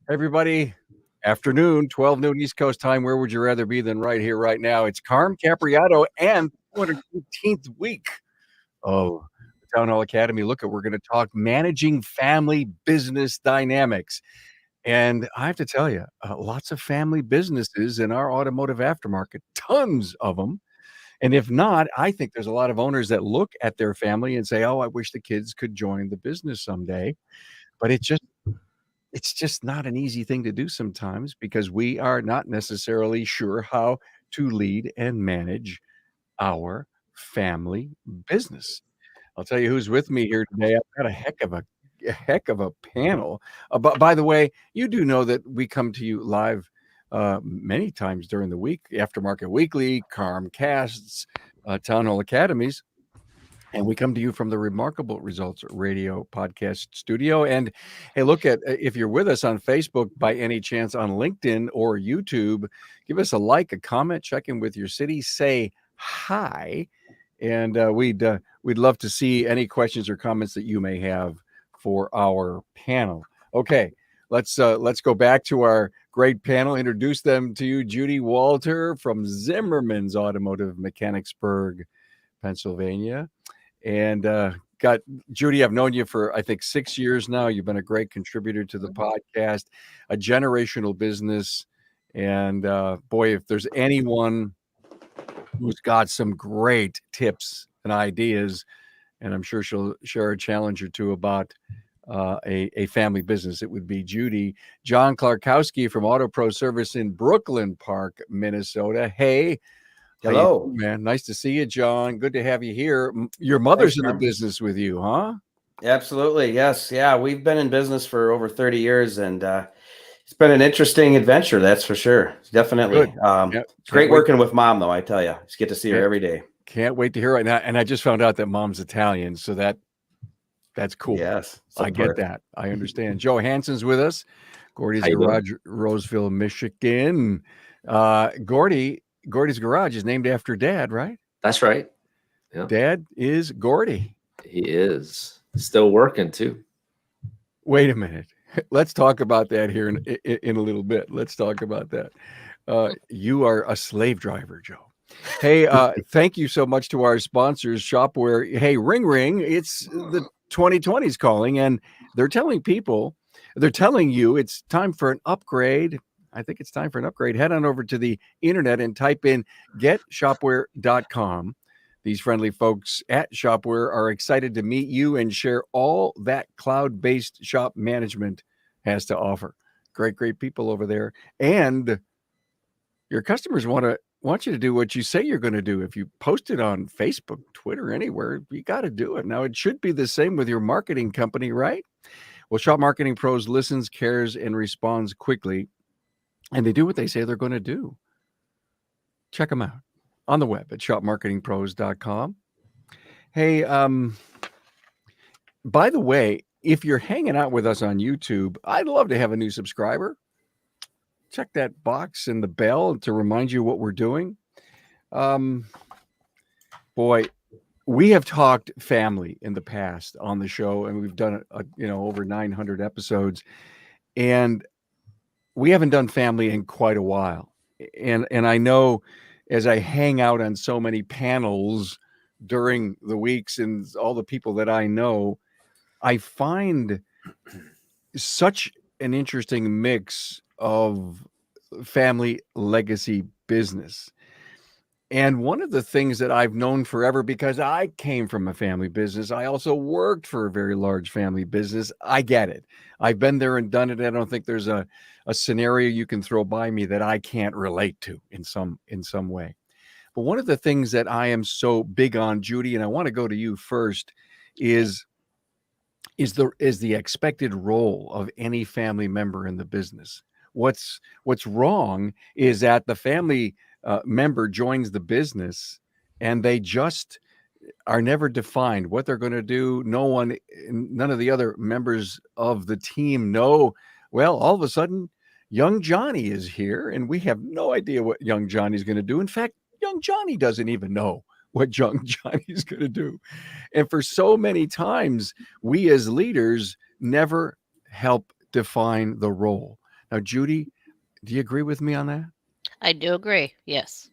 Everybody, afternoon, 12 noon East Coast time. Where would you rather be than right here, right now? It's Carm Capriato and 215th week of the Town Hall Academy. Look, we're going to talk managing family business dynamics. And I have to tell you, lots of family businesses in our automotive aftermarket, tons of them. And if not, I think there's a lot of owners that look at their family and say, oh, I wish the kids could join the business someday. But it's just not an easy thing to do sometimes because we are not necessarily sure how to lead and manage our family business. I'll tell you who's with me here today. I've got a heck of a panel. By the way, you do know that we come to you live many times during the week, Aftermarket Weekly, Carmcasts, Town Hall Academies. And we come to you from the Remarkable Results Radio podcast studio. And hey, look at if you're with us on Facebook by any chance on LinkedIn or YouTube, give us a like, a comment, check in with your city, say hi, and we'd love to see any questions or comments that you may have for our panel. Okay, let's go back to our great panel. Introduce them to you, Judy Walter from Zimmerman's Automotive Mechanicsburg, Pennsylvania. And got Judy, I've known you for I think 6 years now. You've been a great contributor to the podcast, a generational business. And boy, if there's anyone who's got some great tips and ideas, and I'm sure she'll share a challenge or two about a family business, it would be Judy. John Clarkowski from Auto Pro Service in Brooklyn Park, Minnesota. Hey. Hello, man. Nice to see you, John. Good to have you here. Your mother's in the business with you, huh? Absolutely. Yes. Yeah. We've been in business for over 30 years and it's been an interesting adventure. That's for sure. Definitely. It's great working with mom, though. I tell you, just get to see her every day. Can't wait to hear right now. And I just found out that mom's Italian. So that's cool. Yes. I get that. I understand. Joe Hansen's with us. Gordy's Garage, Roseville, Michigan. Gordy's Garage is named after Dad, right? That's right. Yeah. Dad is Gordy. He is still working too. Wait a minute. Let's talk about that here in a little bit. Let's talk about that. You are a slave driver, Joe. Hey, thank you so much to our sponsors, Shopware. Hey, Ring Ring, it's the 2020s calling, and they're telling you it's time for an upgrade. I think it's time for an upgrade. Head on over to the internet and type in getshopware.com. These friendly folks at Shopware are excited to meet you and share all that cloud-based shop management has to offer. Great people over there. And your customers want you to do what you say you're going to do. If you post it on Facebook, Twitter, anywhere, you got to do it. Now, it should be the same with your marketing company, right? Well, Shop Marketing Pros listens, cares, and responds quickly. And they do what they say they're going to do. Check them out on the web at shopmarketingpros.com. Hey, by the way, if you're hanging out with us on YouTube, I'd love to have a new subscriber. Check that box and the bell to remind you what we're doing. Boy, we have talked family in the past on the show, and we've done over 900 episodes. And we haven't done family in quite a while. And I know as I hang out on so many panels during the weeks and all the people that I know, I find such an interesting mix of family legacy business. And one of the things that I've known forever, because I came from a family business, I also worked for a very large family business. I get it. I've been there and done it. I don't think there's a scenario you can throw by me that I can't relate to in some way. But one of the things that I am so big on, Judy, and I want to go to you first, is the expected role of any family member in the business. What's wrong is that the family member joins the business and they just are never defined what they're going to do. None of the other members of the team know. Well, all of a sudden, young Johnny is here and we have no idea what young Johnny's going to do. In fact, young Johnny doesn't even know what young Johnny's going to do. And for so many times, we as leaders never help define the role. Now, Judy, do you agree with me on that? I do agree. Yes,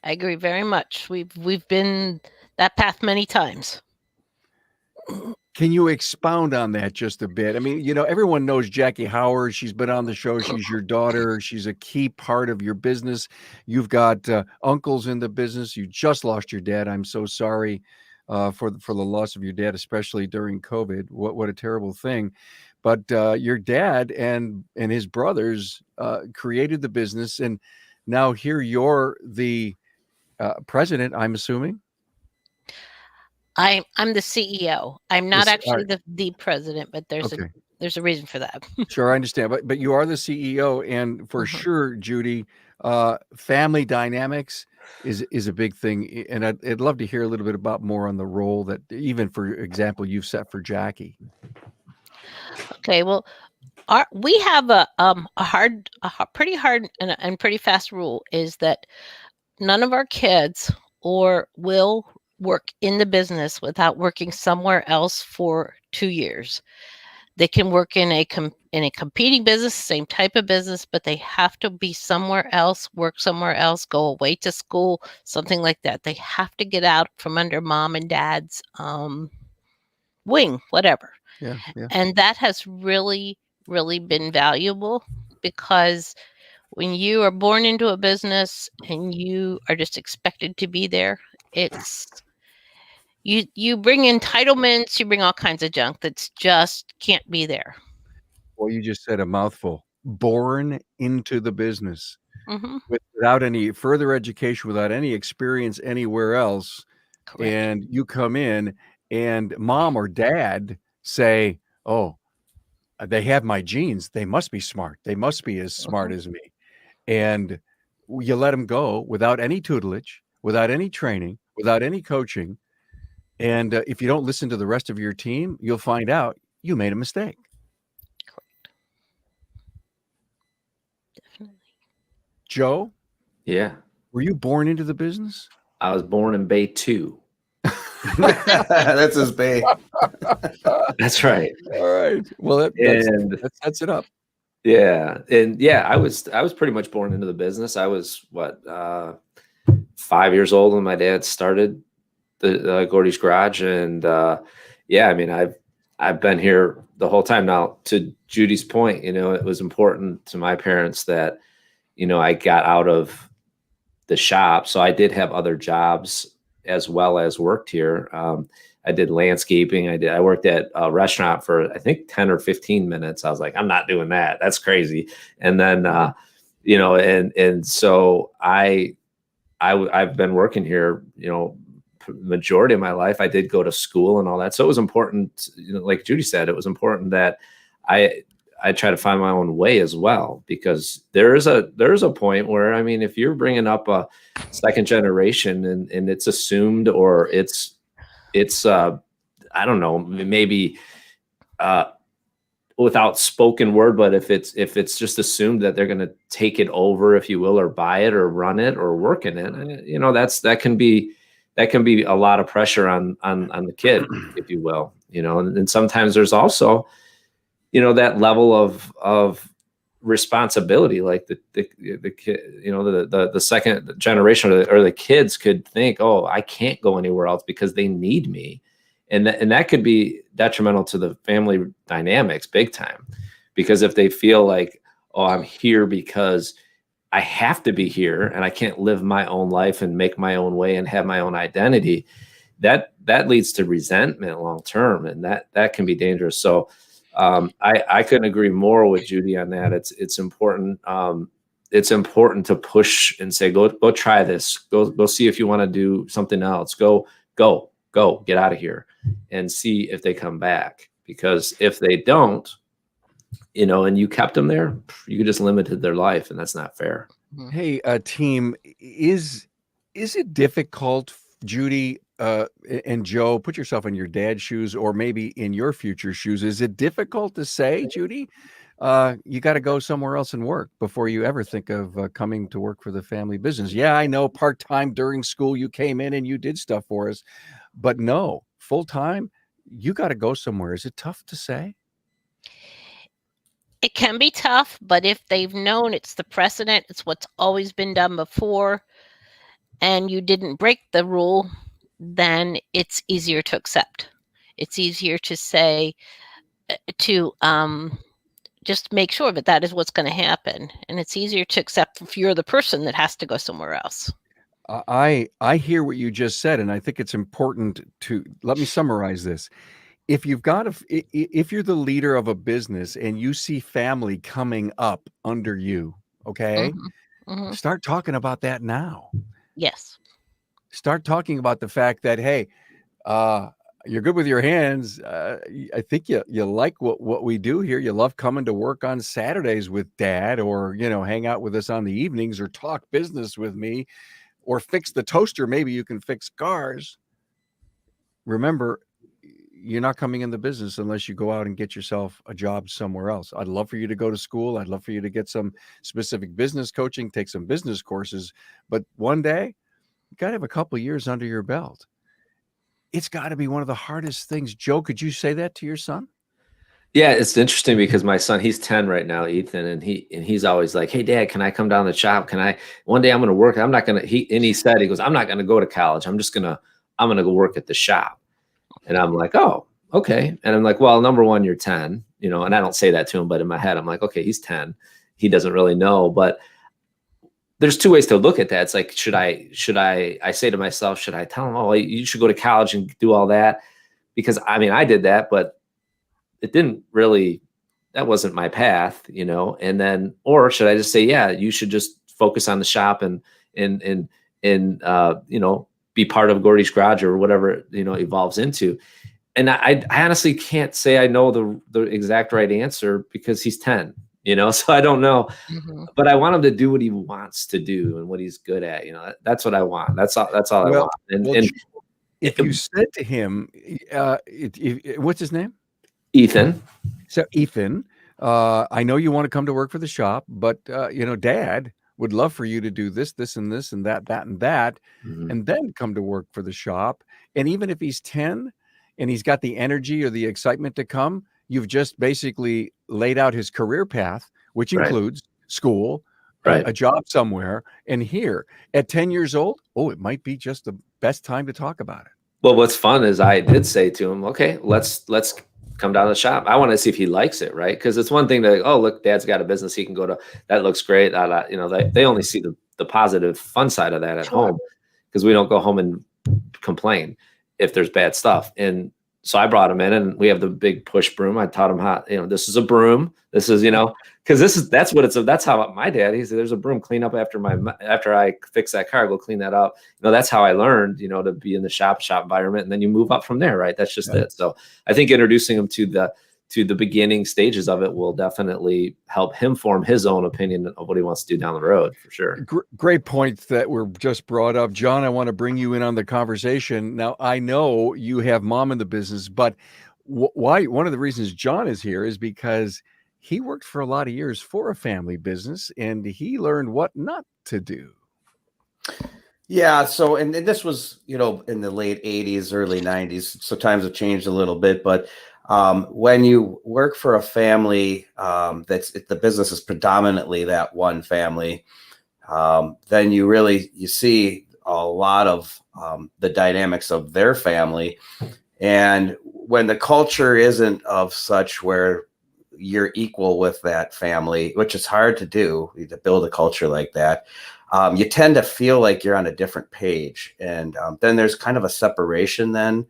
I agree very much. We've been that path many times. Can you expound on that just a bit? I mean, everyone knows Jackie Howard. She's been on the show. She's your daughter. She's a key part of your business. You've got uncles in the business. You just lost your dad. I'm so sorry for the loss of your dad, especially during COVID. What a terrible thing. But your dad and his brothers created the business, and now here you're the president, I'm assuming. I'm the CEO. I'm not actually the president, but there's a reason for that. Sure, I understand, but you are the CEO, and for sure, Judy, family dynamics is a big thing, and I'd love to hear a little bit about more on the role that, even for example, you've set for Jackie. Okay, well, we have a pretty hard and pretty fast rule is that none of our kids will work in the business without working somewhere else for 2 years. They can work in a competing business, same type of business, but they have to be somewhere else, work somewhere else, go away to school, something like that. They have to get out from under mom and dad's wing, whatever. Yeah. And that has really, really been valuable, because when you are born into a business and you are just expected to be there, it's you bring entitlements, you bring all kinds of junk that's just can't be there. Well, you just said a mouthful. Born into the business. Mm-hmm. Without any further education, without any experience anywhere else. Correct. And you come in and mom or dad say, oh, they have my genes. They must be smart. They must be as smart as me. And you let them go without any tutelage, without any training, without any coaching. And if you don't listen to the rest of your team, you'll find out you made a mistake. Correct. Definitely. Joe? Yeah. Were you born into the business? I was born in Bay 2. That's his Bay. That's right. All right. Well, that sets it up. Yeah. And yeah, I was pretty much born into the business. I was 5 years old when my dad started the Gordy's Garage. And yeah, I mean, I've been here the whole time. Now, to Judy's point, it was important to my parents that, I got out of the shop. So I did have other jobs as well as worked here. I did landscaping. I worked at a restaurant for, I think, 10 or 15 minutes. I was like, I'm not doing that. That's crazy. And then, and so I've been working here, majority of my life. I did go to school and all that. So it was important, like Judy said, it was important that I try to find my own way as well, because there is a point where, I mean, if you're bringing up a second generation and it's assumed, or it's I don't know, maybe without spoken word, but if it's just assumed that they're going to take it over, if you will, or buy it or run it or work in it, that can be a lot of pressure on the kid, if you will, and sometimes there's also, that level of responsibility, like the kid, the second generation or the kids could think, oh, I can't go anywhere else because they need me. And that could be detrimental to the family dynamics big time, because if they feel like, oh, I'm here because I have to be here and I can't live my own life and make my own way and have my own identity, that leads to resentment long term, and that can be dangerous. So I couldn't agree more with Judy on that. It's important. It's important to push and say, go try this. Go see if you want to do something else. Go, get out of here and see if they come back. Because if they don't, and you kept them there, you just limited their life, and that's not fair. Hey, team, is it difficult, Judy, and Joe, put yourself in your dad's shoes, or maybe in your future shoes. Is it difficult to say, Judy, you got to go somewhere else and work before you ever think of coming to work for the family business? Yeah, I know part-time during school you came in and you did stuff for us, but no, full-time, you got to go somewhere. Is it tough to say? It can be tough, but if they've known it's the precedent, it's what's always been done before, and you didn't break the rule, then it's easier to accept. It's easier to say, to just make sure that that is what's going to happen, and it's easier to accept if you're the person that has to go somewhere else. I hear what you just said, and I think it's important to let me summarize this. If you've got if you're the leader of a business and you see family coming up under you, okay, start talking about that now. Yes. Start talking about the fact that, hey, you're good with your hands. I think you like what we do here. You love coming to work on Saturdays with Dad, or hang out with us on the evenings, or talk business with me, or fix the toaster. Maybe you can fix cars. Remember, you're not coming in the business unless you go out and get yourself a job somewhere else. I'd love for you to go to school. I'd love for you to get some specific business coaching, take some business courses. But one day, you got to have a couple of years under your belt. It's got to be one of the hardest things. Joe, could you say that to your son? Yeah, it's interesting because my son, he's 10 right now, Ethan, and he's always like, "Hey, Dad, can I come down to the shop? One day I'm going to work. I'm not going to." He said, he goes, "I'm not going to go to college. I'm going to go work at the shop." And I'm like, "Oh, okay." And I'm like, "Well, number one, you're 10, and I don't say that to him, but in my head, I'm like, okay, he's 10. He doesn't really know, but there's two ways to look at that. It's like, I say to myself, should I tell him, oh, you should go to college and do all that? Because I did that, but it didn't really, that wasn't my path, and then, or should I just say, yeah, you should just focus on the shop and be part of Gordy's Garage or whatever it, evolves into. And I honestly can't say I know the exact right answer because he's 10, so I don't know, but I want him to do what he wants to do and what he's good at. That's what I want. That's all I want. And if you said to him, what's his name? Ethan. So Ethan, I know you want to come to work for the shop, but Dad would love for you to do this, this, and this, and that, and that, and then come to work for the shop. And even if he's 10 and he's got the energy or the excitement to come, you've just basically laid out his career path, which includes school, a job somewhere. And here at 10 years old, it might be just the best time to talk about it. Well, what's fun is I did say to him, okay, let's come down to the shop. I want to see if he likes it, right? Because it's one thing to, oh, look, Dad's got a business he can go to. That looks great. They only see the positive, fun side of that at home, because we don't go home and complain if there's bad stuff. And so I brought him in, and we have the big push broom. I taught him how, this is a broom. This is, because that's how my dad, he said, there's a broom, clean up after I fix that car, go clean that up. That's how I learned, to be in the shop environment, and then you move up from there, right? That's just it. So I think introducing him to the beginning stages of it will definitely help him form his own opinion of what he wants to do down the road, for sure. Great points that were just brought up. John, I want to bring you in on the conversation. Now, I know you have mom in the business, but why? One of the reasons John is here is because he worked for a lot of years for a family business, and he learned what not to do. Yeah. So, and this was, in the late 80s, early 90s. So times have changed a little bit, but when you work for a family, the business is predominantly that one family, then you see a lot of the dynamics of their family. And when the culture isn't of such where you're equal with that family, which is hard to do, to build a culture like that, you tend to feel like you're on a different page. And then there's kind of a separation then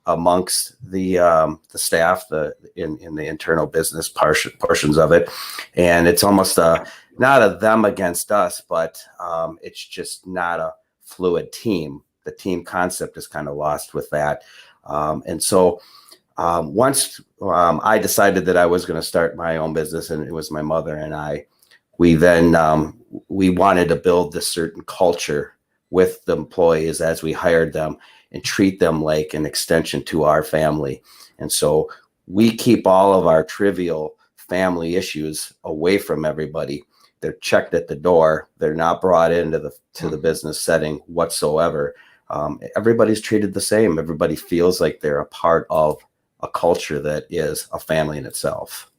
amongst the staff, in the internal business portions of it. And it's almost not a them against us, but it's just not a fluid team. The team concept is kind of lost with that. And so once I decided that I was going to start my own business, and it was my mother and I, we wanted to build this certain culture with the employees as we hired them, and treat them like an extension to our family. And so we keep all of our trivial family issues away from everybody. They're checked at the door. They're not brought into the business setting whatsoever. Everybody's treated the same. Everybody feels like they're a part of a culture that is a family in itself.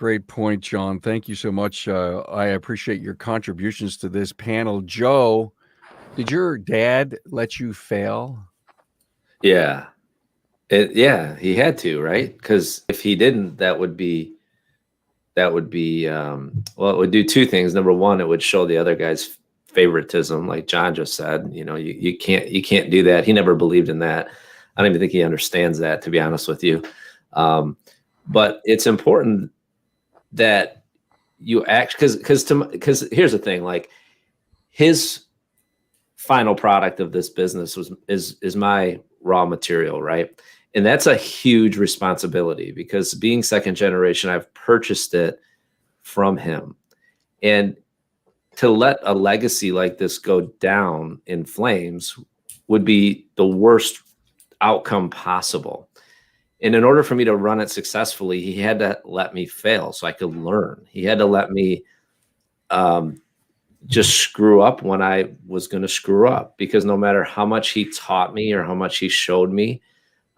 great point, John. Thank you so much. I appreciate your contributions to this panel. Joe, did your dad let you fail? Yeah. Yeah, he had to, right? Because if he didn't, that would be well, it would do two things. Number one, it would show the other guy's favoritism, like John just said. You can't do that. He never believed in that. I don't even think he understands that, to be honest with you. But it's important that you act, because here's the thing, like his final product of this business is my raw material, right? And that's a huge responsibility, because being second generation, I've purchased it from him. And to let a legacy like this go down in flames would be the worst outcome possible. And in order for me to run it successfully, he had to let me fail so I could learn. He had to let me just screw up when I was going to screw up, because no matter how much he taught me or how much he showed me,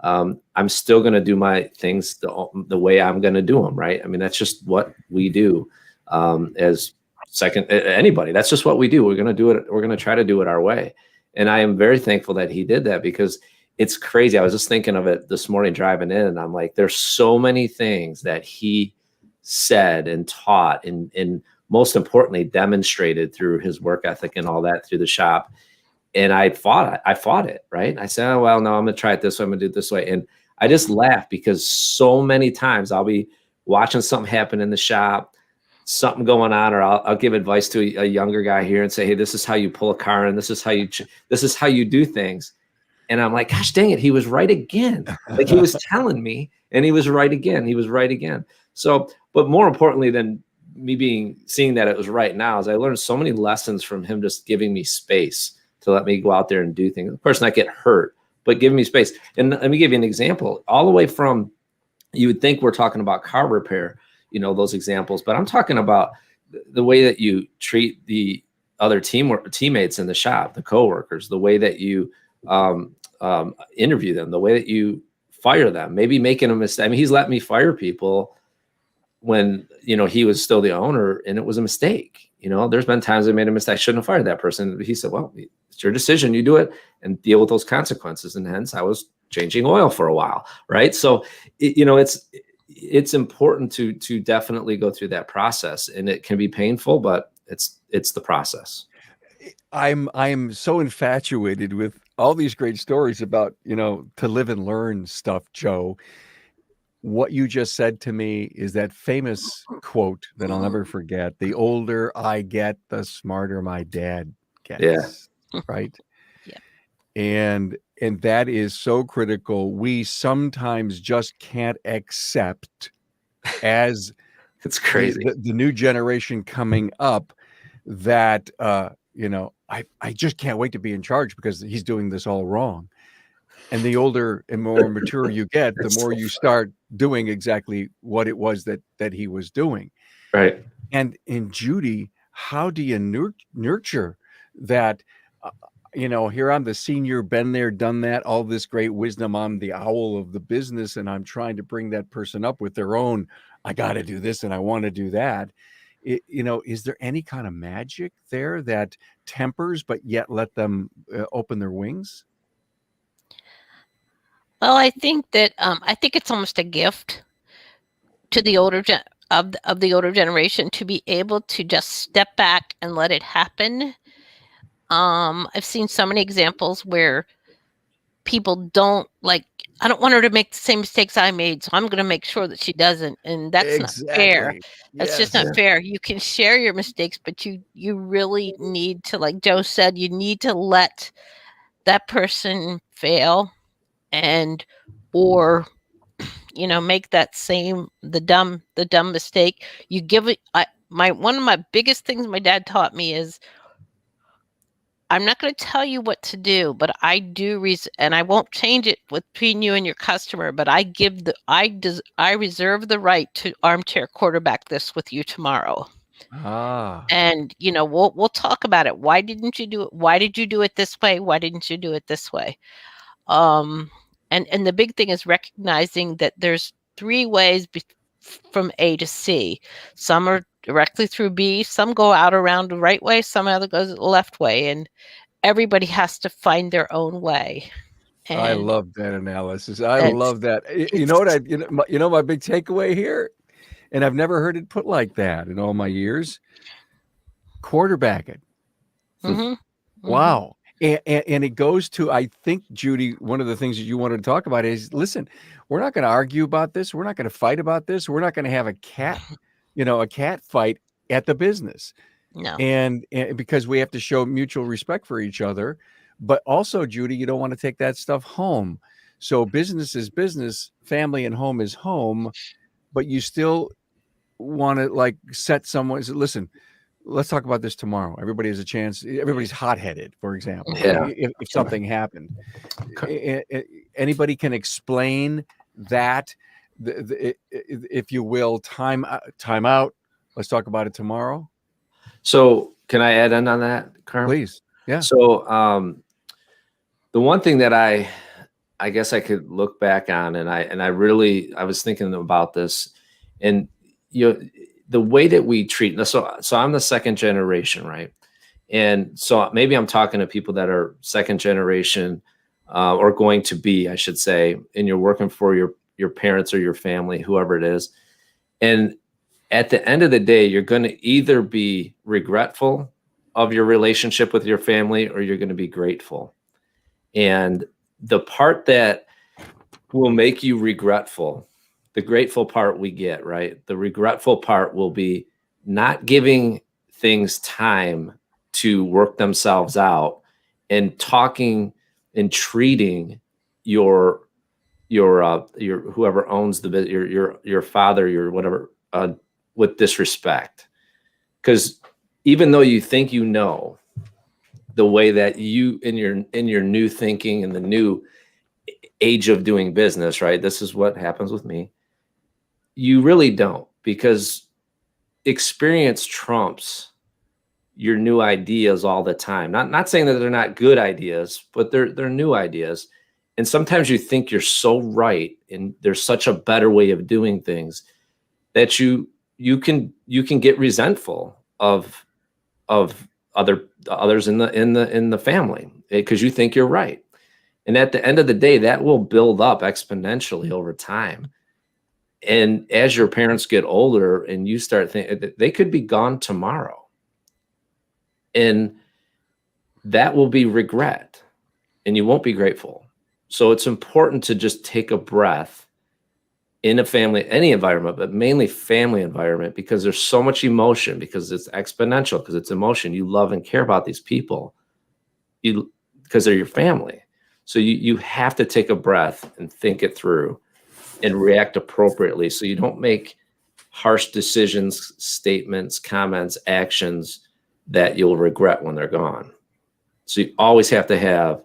I'm still going to do my things the way I'm going to do them. Right. I mean, that's just what we do as anybody. That's just what we do. We're going to do it. We're going to try to do it our way. And I am very thankful that he did that, because it's crazy. I was just thinking of it this morning driving in, and I'm like, there's so many things that he said and taught and most importantly, demonstrated through his work ethic and all that through the shop. And I fought it, right? I said, oh, well, no, I'm going to try it this way. I'm going to do it this way. And I just laugh, because so many times I'll be watching something happen in the shop, something going on, or I'll give advice to a younger guy here and say, hey, this is how you pull a car, and this is how you do things. And I'm like, gosh, dang it, he was right again. Like, he was telling me, and he was right again. He was right again. So, but more importantly than me seeing that it was right now, is I learned so many lessons from him, just giving me space to let me go out there and do things. Of course, not get hurt, but giving me space. And let me give you an example. All the way from, you would think we're talking about car repair, those examples, but I'm talking about the way that you treat the other teammates in the shop, the coworkers, the way that you interview them, the way that you fire them, maybe making a mistake. I mean, he's let me fire people when, he was still the owner, and it was a mistake. There's been times I made a mistake. I shouldn't have fired that person. He said, well, it's your decision. You do it and deal with those consequences. And hence I was changing oil for a while. Right. So, it's important to definitely go through that process, and it can be painful, but it's the process. I'm so infatuated with all these great stories about, to live and learn stuff, Joe. What you just said to me is that famous quote that I'll never forget: the older I get, the smarter my dad gets. Yeah. Right. Yeah. And that is so critical. We sometimes just can't accept, as it's crazy, the new generation coming up, that, I just can't wait to be in charge because he's doing this all wrong. And the older and more mature you get, the more you start doing exactly what it was that he was doing. Right. And in Judy, how do you nurture that? Here I'm the senior, been there, done that, all this great wisdom. I'm the owl of the business, and I'm trying to bring that person up with their own, I got to do this and I want to do that. Is there any kind of magic there that tempers, but yet let them open their wings? Well, I think that it's almost a gift to the older of the older generation to be able to just step back and let it happen. I've seen so many examples where people don't I don't want her to make the same mistakes I made, so I'm going to make sure that she doesn't. And that's not fair. That's just not fair. You can share your mistakes, but you really need to, like Joe said, you need to let that person fail or make the dumb mistake. You give it. One of my biggest things my dad taught me is, I'm not going to tell you what to do, but I do and I won't change it between you and your customer, but I reserve the right to armchair quarterback this with you tomorrow. And we'll talk about it. Why didn't you do it? Why did you do it this way? Why didn't you do it this way? And the big thing is recognizing that there's 3 ways from A to C. Some are directly through B, some go out around the right way, some other goes the left way, and everybody has to find their own way. I And love that analysis. I it's love that. You it's know what my big takeaway here, and I've never heard it put like that in all my years. Quarterback it. mhm, mhm. Wow. And it goes to, I think, Judy, one of the things that you wanted to talk about is, listen, we're not going to argue about this. We're not going to fight about this. We're not going to have a cat fight at the business. No. And because we have to show mutual respect for each other. But also, Judy, you don't want to take that stuff home. So business is business, family and home is home, but you still want to like set someone, listen, let's talk about this tomorrow. Everybody has a chance. Everybody's hot-headed, for example. Yeah. If something happened, anybody can explain that, if you will, time out. Let's talk about it tomorrow. So can I add in on that, Carm? Please. Yeah. So the one thing that I guess I could look back on, and I was thinking about this, and the way that we treat, so I'm the second generation, right? And so maybe I'm talking to people that are second generation, or going to be, I should say, and you're working for your parents or your family, whoever it is. And at the end of the day, you're going to either be regretful of your relationship with your family, or you're going to be grateful. And the part that will make you regretful, the grateful part we get, right? The regretful part will be not giving things time to work themselves out, and talking and treating your whoever owns the business, your father, your whatever, with disrespect. Because even though you think you know the way that you in your new thinking and the new age of doing business, right? This is what happens with me. You really don't, because experience trumps your new ideas all the time. Not saying that they're not good ideas, but they're new ideas. And sometimes you think you're so right, and there's such a better way of doing things, that you can get resentful of others in the family, because you think you're right. And at the end of the day, that will build up exponentially over time. And as your parents get older and you start thinking, they could be gone tomorrow, and that will be regret, and you won't be grateful. So it's important to just take a breath in a family, any environment, but mainly family environment, because there's so much emotion, because it's exponential, because it's emotion. You love and care about these people, because they're your family. So you have to take a breath and think it through and react appropriately, so you don't make harsh decisions, statements, comments, actions that you'll regret when they're gone. So you always have to have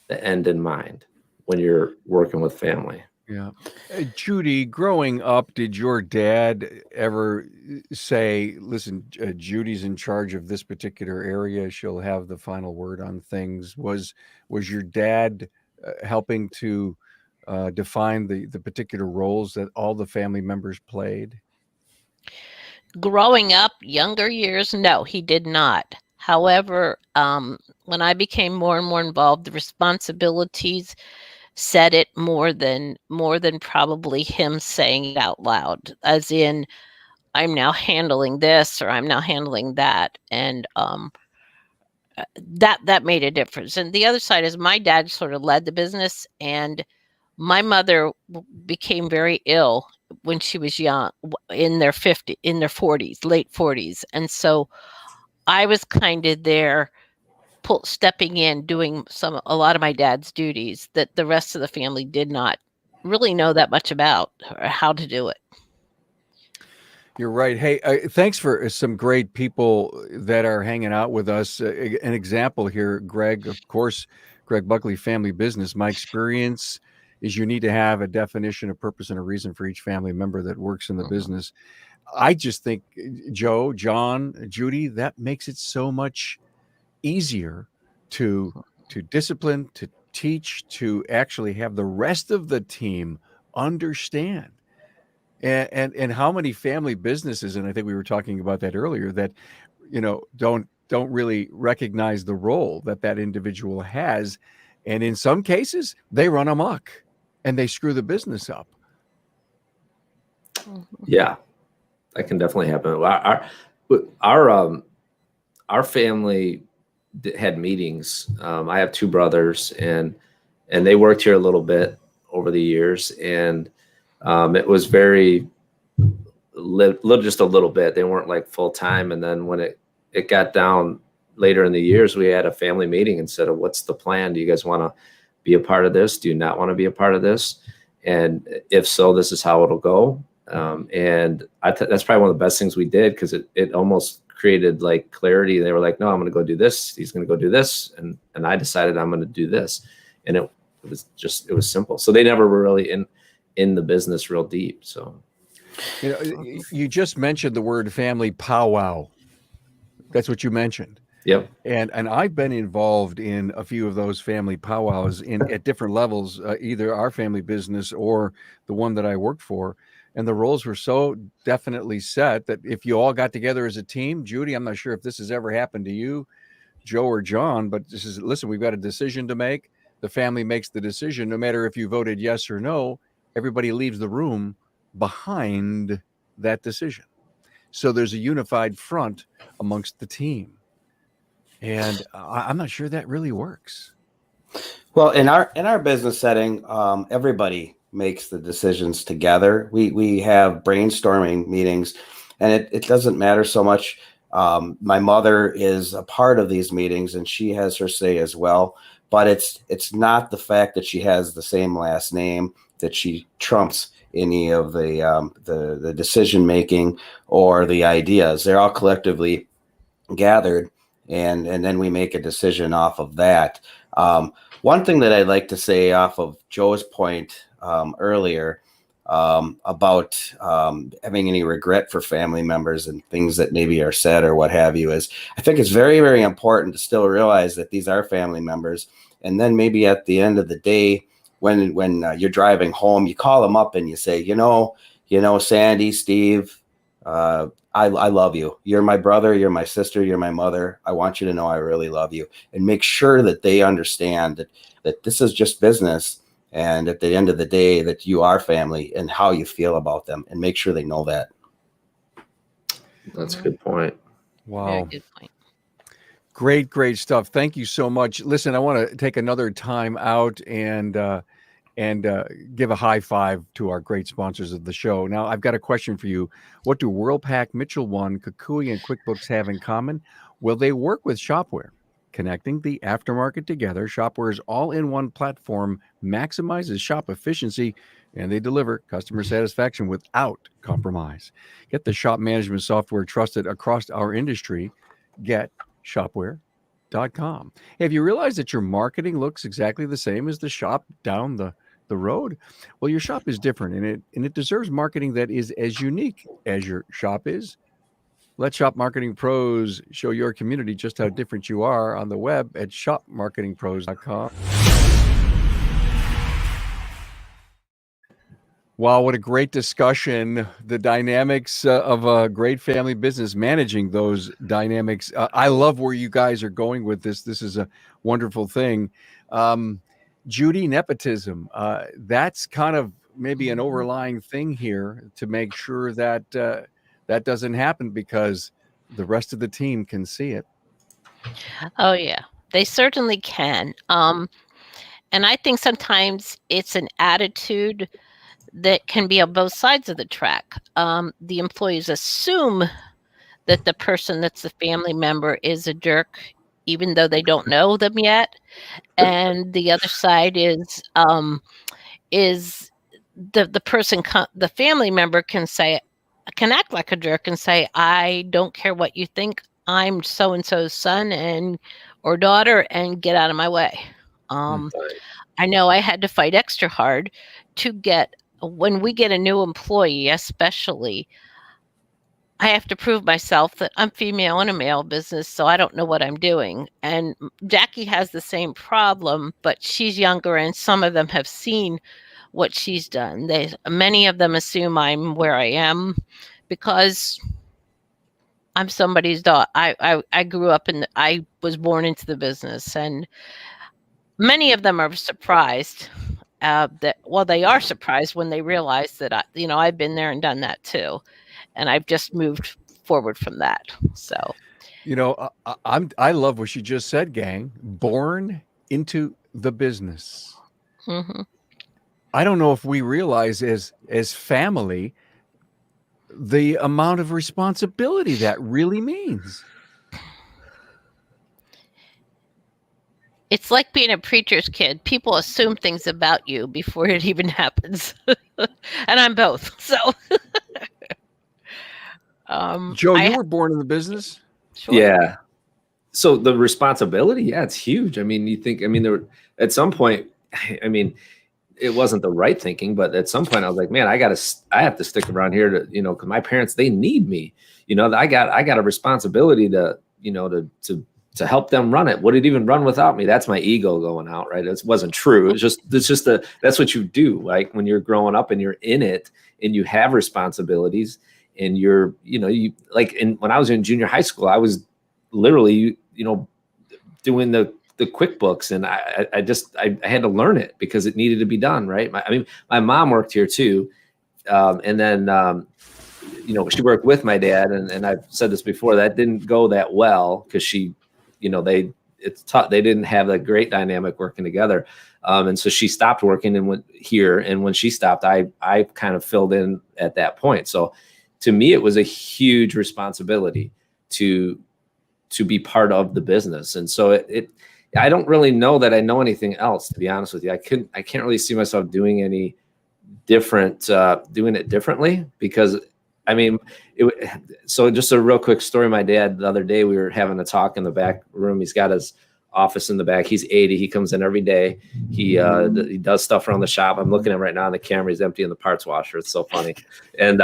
the end in mind when you're working with family. Yeah. Judy, growing up, did your dad ever say, listen, Judy's in charge of this particular area, she'll have the final word on things? Was your dad helping to define the particular roles that all the family members played? Growing up, younger years, no, he did not. However, when I became more and more involved, the responsibilities said it more than probably him saying it out loud, as in, I'm now handling this, or I'm now handling that. And that made a difference. And the other side is, my dad sort of led the business, and my mother became very ill when she was young, in their 40s, late 40s. And so I was kind of there, stepping in, doing a lot of my dad's duties that the rest of the family did not really know that much about, or how to do it. You're right. Hey, thanks for some great people that are hanging out with us. An example here, Greg, of course, Greg Buckley, Family Business. My experience is you need to have a definition, a purpose, and a reason for each family member that works in the business. I just think, Joe, John, Judy, that makes it so much easier to discipline, to teach, to actually have the rest of the team understand And how many family businesses, and I think we were talking about that earlier, that don't really recognize the role that individual has, and in some cases they run amok and they screw the business up. Yeah, that can definitely happen. Our family had meetings. I have two brothers, and they worked here a little bit over the years, and it was very just a little bit. They weren't like full time. And then when it got down later in the years, we had a family meeting and said, what's the plan? Do you guys want to be a part of this? Do you not want to be a part of this? And if so, this is how it'll go. And that's probably one of the best things we did, because it almost created like clarity. They were like, no, I'm going to go do this. He's going to go do this. And I decided I'm going to do this. And it was simple. So they never were really in the business real deep. So, you just mentioned the word family powwow. That's what you mentioned. Yep. And I've been involved in a few of those family powwows at different levels, either our family business or the one that I worked for. And the roles were so definitely set that if you all got together as a team, Judy, I'm not sure if this has ever happened to you, Joe or John, but listen, we've got a decision to make. The family makes the decision. No matter if you voted yes or no, everybody leaves the room behind that decision. So there's a unified front amongst the team. And I'm not sure that really works. Well, in our business setting, everybody makes the decisions together. We have brainstorming meetings, and it doesn't matter so much. My mother is a part of these meetings, and she has her say as well. But it's not the fact that she has the same last name that she trumps any of the decision making or the ideas. They're all collectively gathered, and then we make a decision off of that. One thing that I'd like to say off of Joe's point earlier about having any regret for family members and things that maybe are said or what have you, is I think it's very, very important to still realize that these are family members. And then maybe at the end of the day, when you're driving home, you call them up and you say, Sandy, Steve, I love you. You're my brother. You're my sister. You're my mother. I want you to know I really love you, and make sure that they understand that this is just business. And at the end of the day, that you are family and how you feel about them, and make sure they know that. That's a good point. Wow. Very good point. Great stuff. Thank you so much. Listen, I want to take another time out and give a high five to our great sponsors of the show. Now, I've got a question for you. What do WorldPac, Mitchell 1, Kukui, and QuickBooks have in common? Well, they work with Shopware. Connecting the aftermarket together, Shopware's all-in-one platform maximizes shop efficiency, and they deliver customer satisfaction without compromise. Get the shop management software trusted across our industry. Get Shopware.com. Have you realized that your marketing looks exactly the same as the shop down the road? Well, your shop is different, and it deserves marketing that is as unique as your shop is. Let Shop Marketing Pros show your community just how different you are on the web at shopmarketingpros.com. Wow, what a great discussion. The dynamics of a great family business, managing those dynamics. I love where you guys are going with this. This is a wonderful thing. Judy, nepotism. That's kind of maybe an overlying thing here to make sure that that doesn't happen, because the rest of the team can see it. Oh, yeah, they certainly can. And I think sometimes it's an attitude that can be on both sides of the track. The employees assume that the person that's the family member is a jerk, even though they don't know them yet. And the other side is the person, the family member can act like a jerk and say, I don't care what you think. I'm so-and-so's son or daughter, and get out of my way. I know I had to fight extra hard to get, when we get a new employee, especially, I have to prove myself that I'm female in a male business, so I don't know what I'm doing. And Jackie has the same problem, but she's younger, and some of them have seen what she's done. Many of them assume I'm where I am because I'm somebody's daughter. I grew up I was born into the business, and many of them are surprised they are surprised when they realize that I've been there and done that too, and I've just moved forward from that. So, I love what she just said, gang. Born into the business. mm-hmm. I don't know if we realize as family the amount of responsibility that really means. It's like being a preacher's kid. People assume things about you before it even happens. And I'm both. So, Joe, you were born in the business? Sure. Yeah. So the responsibility, yeah, it's huge. I mean, at some point, I mean, it wasn't the right thinking, but at some point I was like, man, I have to stick around here to, because my parents, they need me. I got a responsibility to help them run it. Would it even run without me? That's my ego going out, right? It wasn't true. That's what you do. Like when you're growing up and you're in it and you have responsibilities and when I was in junior high school, I was literally, doing the QuickBooks, and I had to learn it because it needed to be done. Right. My mom worked here too. And then, she worked with my dad, and I've said this before, that didn't go that well because she, it's tough. They didn't have a great dynamic working together. And so she stopped working and went here. And when she stopped, I kind of filled in at that point. So to me, it was a huge responsibility to be part of the business. And so I don't really know that I know anything else, to be honest with you. I can't really see myself doing any different, doing it differently because so just a real quick story. My dad, the other day, we were having a talk in the back room. He's got his office in the back. He's 80. He comes in every day. He does stuff around the shop. I'm looking at him right now on the camera. He's emptying the parts washer. It's so funny. And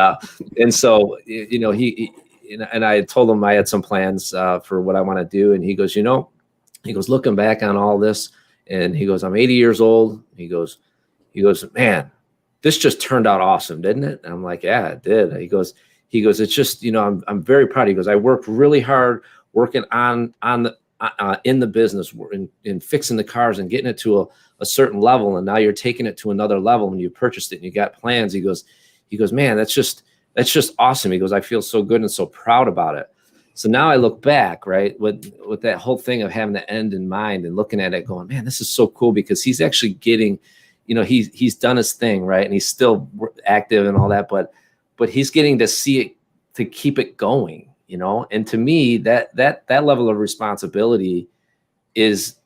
so, and I told him I had some plans for what I want to do. And he goes, looking back on all this, and he goes, I'm 80 years old. He goes, man, this just turned out awesome, didn't it? And I'm like, yeah, it did. He goes, it's just, I'm very proud. He goes, I worked really hard working on in the business, in fixing the cars and getting it to a certain level. And now you're taking it to another level when you purchased it and you got plans. He goes, man, that's just awesome. He goes, I feel so good and so proud about it. So now I look back, right, with that whole thing of having the end in mind and looking at it going, man, this is so cool because he's actually getting, he's done his thing, right? And he's still active and all that, but he's getting to see it, to keep it going, and to me, that level of responsibility is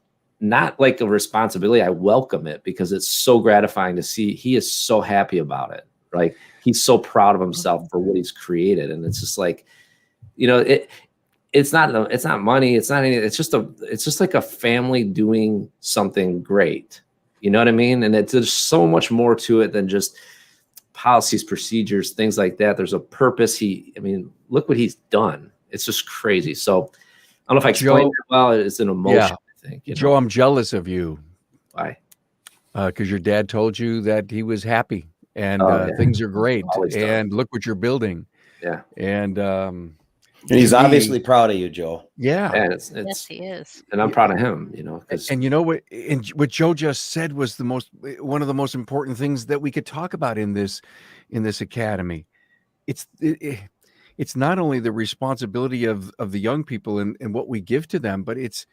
not like a responsibility. I welcome it because it's so gratifying to see. He is so happy about it. Like he's so proud of himself for what he's created. And it's just like, it's not money. It's not anything. It's just like a family doing something great. You know what I mean? And there's so much more to it than just policies, procedures, things like that. There's a purpose. Look what he's done. It's just crazy. So I don't know if I explained it well. It's an emotion, yeah. I think. Joe, I'm jealous of you. Why? Because your dad told you that he was happy and things are great. And look what you're building. Yeah. And he's obviously proud of you, Joe. Yeah. Yes, he is. And I'm proud of him, And what Joe just said was one of the most important things that we could talk about in this academy. It's not only the responsibility of the young people and what we give to them, but it's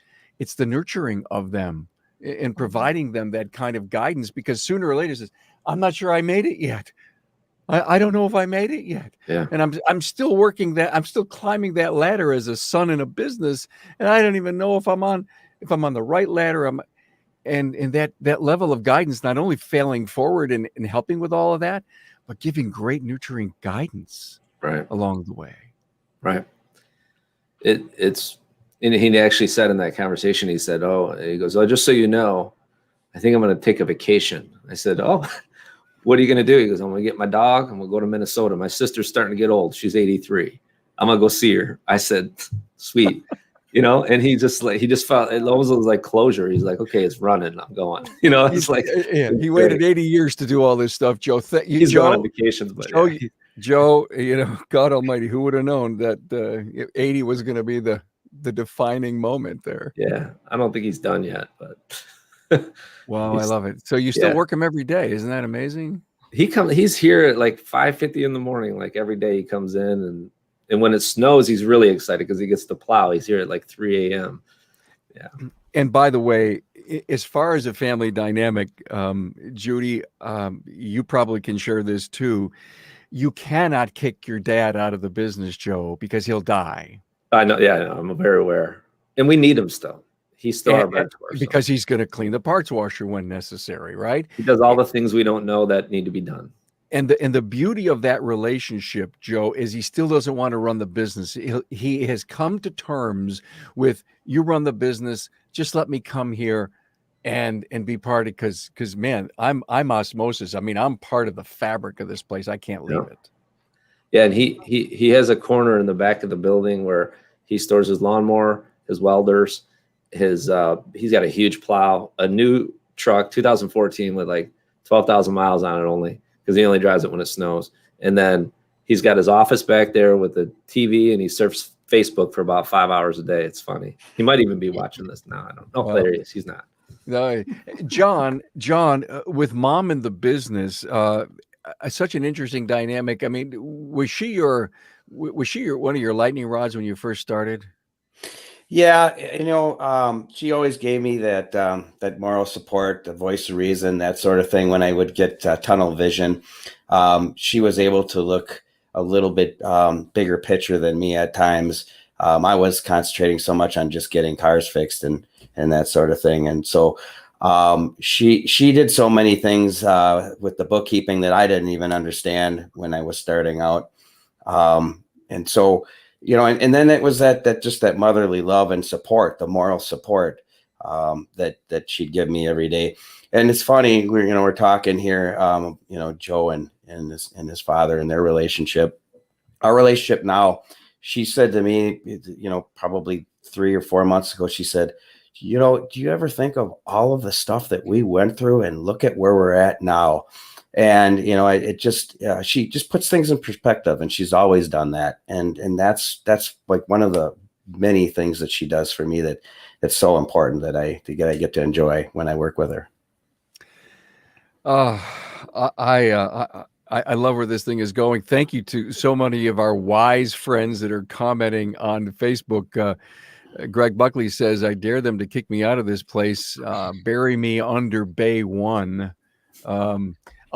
the nurturing of them and providing them that kind of guidance, because sooner or later it says, I'm not sure I made it yet. I don't know if I made it yet. Yeah. And I'm still working that. I'm still climbing that ladder as a son in a business. And I don't even know if I'm on the right ladder. And that level of guidance, not only failing forward and helping with all of that, but giving great nurturing guidance along the way. Right. It's, and he actually said in that conversation, he goes, oh, just so you know, I think I'm going to take a vacation. I said, oh, what are you going to do? He goes, I'm going to get my dog and we'll go to Minnesota. My sister's starting to get old. She's 83. I'm going to go see her. I said, sweet. And he just felt it almost was like closure. He's like, okay, it's running. I'm going. It's like he waited 80 years to do all this stuff, Joe. He's going on vacations, but Joe, God Almighty, who would have known that 80 was going to be the defining moment there? Yeah, I don't think he's done yet, but wow, I love it. So you still work him every day? Isn't that amazing? He's here at like 5:50 in the morning, like every day. He comes in, and when it snows, he's really excited because he gets to plow. He's here at like 3 a.m. Yeah. And by the way, as far as a family dynamic, Judy, you probably can share this too. You cannot kick your dad out of the business, Joe, because he'll die. I know. Yeah, I'm very aware. And we need him still. He's still our mentor. Because he's going to clean the parts washer when necessary, right? He does all the things we don't know that need to be done. And the beauty of that relationship, Joe, is he still doesn't want to run the business. He has come to terms with, you run the business, just let me come here and be part of, because man, I'm osmosis. I mean, I'm part of the fabric of this place. I can't leave it. Yeah, and he has a corner in the back of the building where he stores his lawnmower, his welders, he's got a huge plow, a new truck, 2014 with like 12,000 miles on it only, because he only drives it when it snows. And then he's got his office back there with the TV, and he surfs Facebook for about 5 hours a day. It's funny. He might even be watching this now. I don't know. Well, there he is. He's not. No, John, with mom in the business, such an interesting dynamic. I mean, was she one of your lightning rods when you first started? Yeah, she always gave me that moral support, the voice of reason, that sort of thing. When I would get tunnel vision, she was able to look a little bit bigger picture than me at times. I was concentrating so much on just getting cars fixed and that sort of thing, and so she did so many things with the bookkeeping that I didn't even understand when I was starting out, and so. And then it was that just that motherly love and support, the moral support that she'd give me every day. And it's funny, we're talking here, Joe and his father and their relationship. Our relationship now, she said to me, probably 3 or 4 months ago, she said, do you ever think of all of the stuff that we went through and look at where we're at now? And, she just puts things in perspective, and she's always done that. And that's like one of the many things that she does for me that's so important that I get to enjoy when I work with her. I love where this thing is going. Thank you to so many of our wise friends that are commenting on Facebook. Greg Buckley says, I dare them to kick me out of this place. Bury me under Bay 1.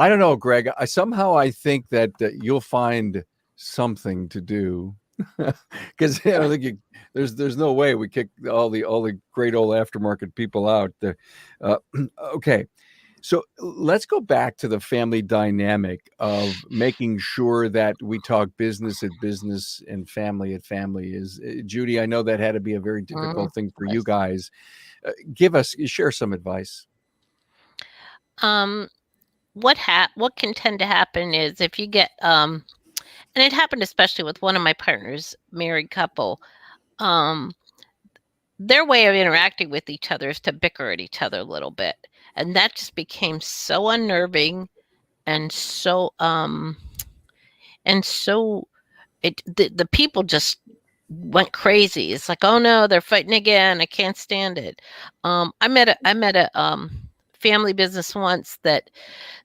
I don't know, Greg. I think that you'll find something to do, because I don't think there's no way we kick all the great old aftermarket people out. Okay, so let's go back to the family dynamic of making sure that we talk business at business and family at family. Is Judy? I know that had to be a very difficult thing for you guys. Share some advice. What can tend to happen is if you get and it happened especially with one of my partners, married couple, their way of interacting with each other is to bicker at each other a little bit, and that just became so unnerving and so the people just went crazy. It's like, oh no, they're fighting again, I can't stand it. I met a family business once that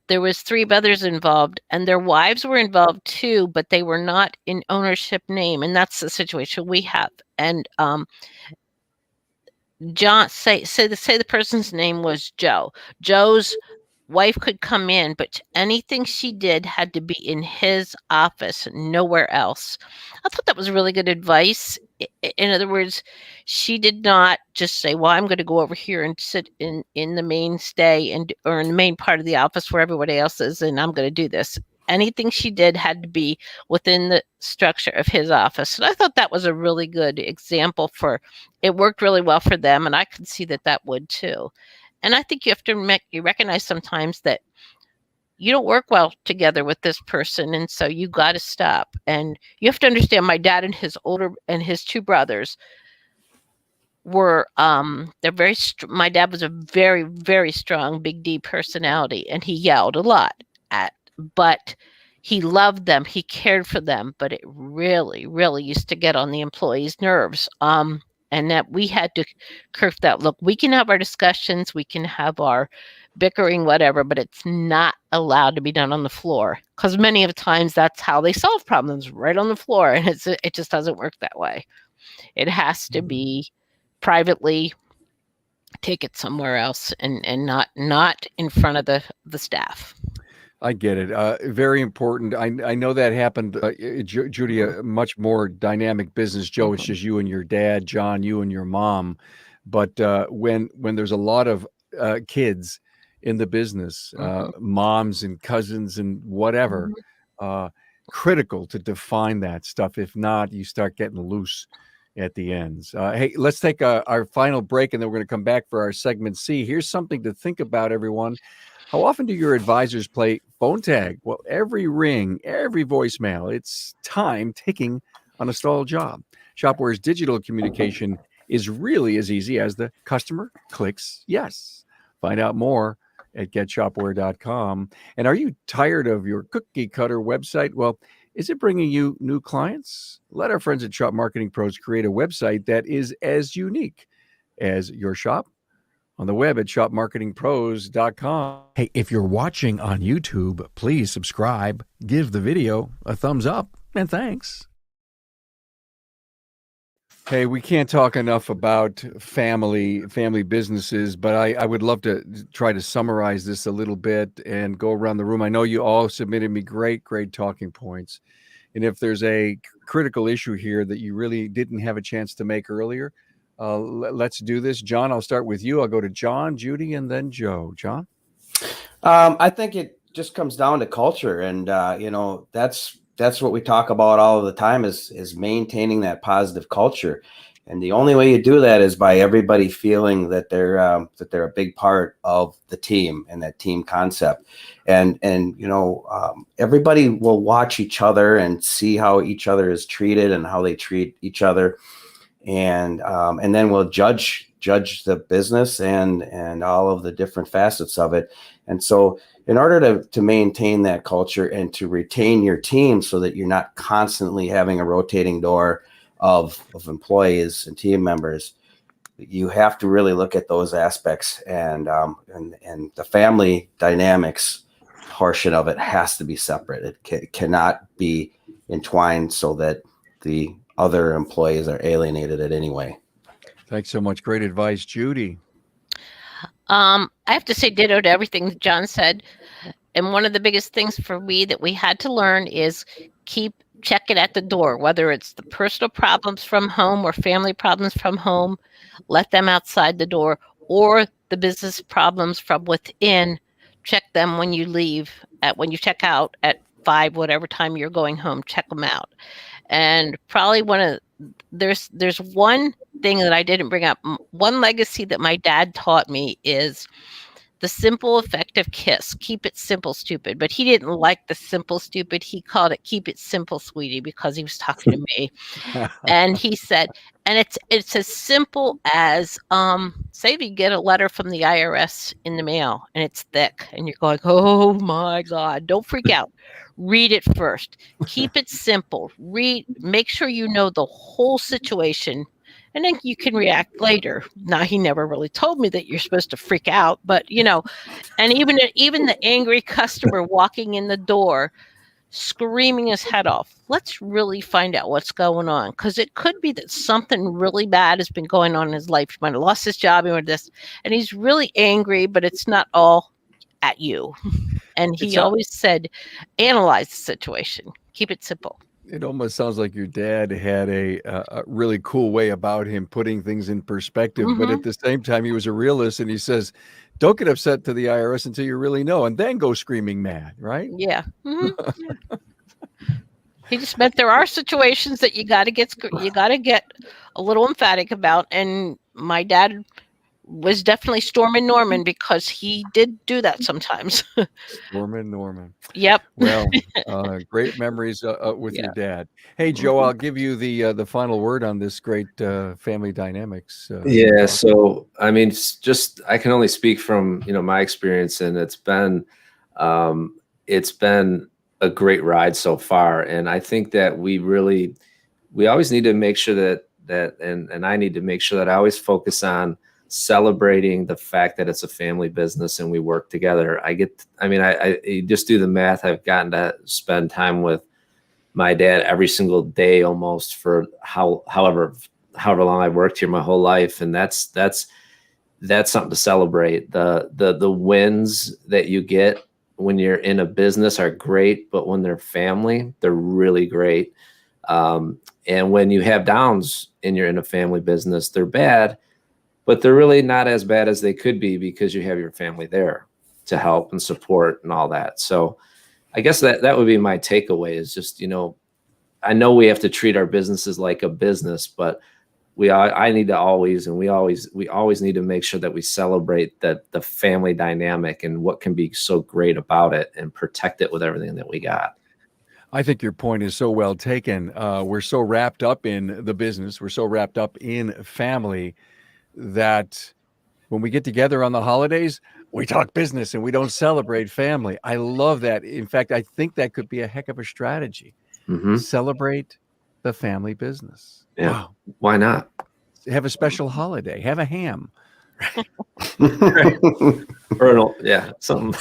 there was 3 brothers involved, and their wives were involved too, but they were not in ownership name. And that's the situation we have. And John, say the person's name was Joe. Joe's wife could come in, but anything she did had to be in his office, nowhere else. I thought that was really good advice. In other words, she did not just say, well, I'm going to go over here and sit in the mainstay or in the main part of the office where everybody else is, and I'm going to do this. Anything she did had to be within the structure of his office. And I thought that was a really good example it worked really well for them, and I could see that would too. And I think you have to recognize sometimes that you don't work well together with this person, and so you got to stop. And you have to understand, my dad and his 2 brothers, were they're very my dad was a very, very strong big D personality, and he yelled a lot but he loved them, he cared for them, but it really, really used to get on the employees' nerves. And that we had to curve that. Look, we can have our discussions, we can have our bickering, whatever, but it's not allowed to be done on the floor, because many of the times that's how they solve problems, right on the floor, and it just doesn't work that way. It has to be privately, take it somewhere else, and not in front of the staff. I get it. Very important. I know that happened, Judy, a much more dynamic business. Joe, it's just you and your dad. John, you and your mom. But when there's a lot of kids in the business, moms and cousins and whatever, critical to define that stuff. If not, you start getting loose at the ends. Hey, let's take our final break, and then we're going to come back for our segment C. Here's something to think about, everyone. How often do your advisors play phone tag? Well, every ring, every voicemail, it's time ticking on a stalled job. Shopware's digital communication is really as easy as the customer clicks yes. Find out more at getshopware.com. And are you tired of your cookie cutter website? Well, is it bringing you new clients? Let our friends at Shop Marketing Pros create a website that is as unique as your shop on the web at shopmarketingpros.com. Hey, if you're watching on YouTube, please subscribe, give the video a thumbs up, and thanks. Hey, we can't talk enough about family businesses, but I would love to try to summarize this a little bit and go around the room. I know you all submitted me great talking points. And if there's a critical issue here that you really didn't have a chance to make earlier, let's do this. John, I'll start with you. I'll go to John, Judy, and then Joe. John? I think it just comes down to culture. And, that's what we talk about all of the time is maintaining that positive culture. And the only way you do that is by everybody feeling that they're a big part of the team and that team concept. And everybody will watch each other and see how each other is treated and how they treat each other. And then we'll judge the business and all of the different facets of it. And so in order to maintain that culture and to retain your team so that you're not constantly having a rotating door of employees and team members, you have to really look at those aspects, and the family dynamics portion of it has to be separate. It cannot be entwined so that the other employees are alienated in any way. Thanks so much. Great advice, Judy. I have to say ditto to everything that John said. And one of the biggest things for me that we had to learn is check it at the door, whether it's the personal problems from home or family problems from home, let them outside the door, or the business problems from within, check them when you leave, when you check out at 5, whatever time you're going home, check them out. And probably there's one thing that I didn't bring up. One legacy that my dad taught me is the simple, effective kiss. Keep it simple, stupid. But he didn't like the simple, stupid. He called it keep it simple, sweetie, because he was talking to me. And he said, and it's as simple as, say if you get a letter from the IRS in the mail and it's thick and you're going, oh my God, don't freak out. Read it first. Keep it simple. Make sure you know the whole situation, and then you can react later. Now, he never really told me that you're supposed to freak out, but and even the angry customer walking in the door, screaming his head off. Let's really find out what's going on, because it could be that something really bad has been going on in his life. He might have lost his job or this, and he's really angry, but it's not all at you. And he always said, analyze the situation. Keep it simple. It almost sounds like your dad had a really cool way about him putting things in perspective. But at the same time, he was a realist, and he says, don't get upset to the IRS until you really know, and then go screaming mad, right? Yeah. He just meant there are situations that you got to get a little emphatic about. And my dad was definitely Storm and Norman, because he did do that sometimes. Norman. Yep. Well, great memories with your dad. Hey, Joe, I'll give you the final word on this great family dynamics. Yeah. So, I mean, just I can only speak from my experience, and it's been a great ride so far. And I think that we always need to make sure and I need to make sure that I always focus on celebrating the fact that it's a family business and we work together. I you just do the math. I've gotten to spend time with my dad every single day almost for however long I've worked here my whole life. And that's something to celebrate. The wins that you get when you're in a business are great, but when they're family, they're really great. And when you have downs and you're in a family business, they're bad, but they're really not as bad as they could be because you have your family there to help and support and all that. So I guess that would be my takeaway is just, I know we have to treat our businesses like a business, but we always need to make sure that we celebrate the family dynamic and what can be so great about it and protect it with everything that we got. I think your point is so well taken. We're so wrapped up in the business. We're so wrapped up in family that when we get together on the holidays, we talk business and we don't celebrate family. I love that. In fact, I think that could be a heck of a strategy. Mm-hmm. Celebrate the family business. Yeah. Wow. Why not? Have a special holiday. Have a ham. Something.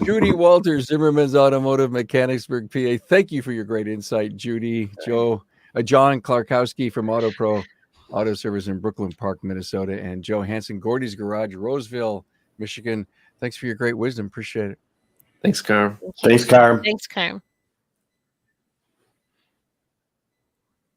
Judy Walters, Zimmerman's Automotive, Mechanicsburg, PA. Thank you for your great insight, Judy. John Clarkowski from Auto Pro Auto Service in Brooklyn Park, Minnesota, and Joe Hansen, Gordy's Garage, Roseville, Michigan. Thanks for your great wisdom. Appreciate it. Thanks, Carm. Thanks, Carm. Thanks, Carm.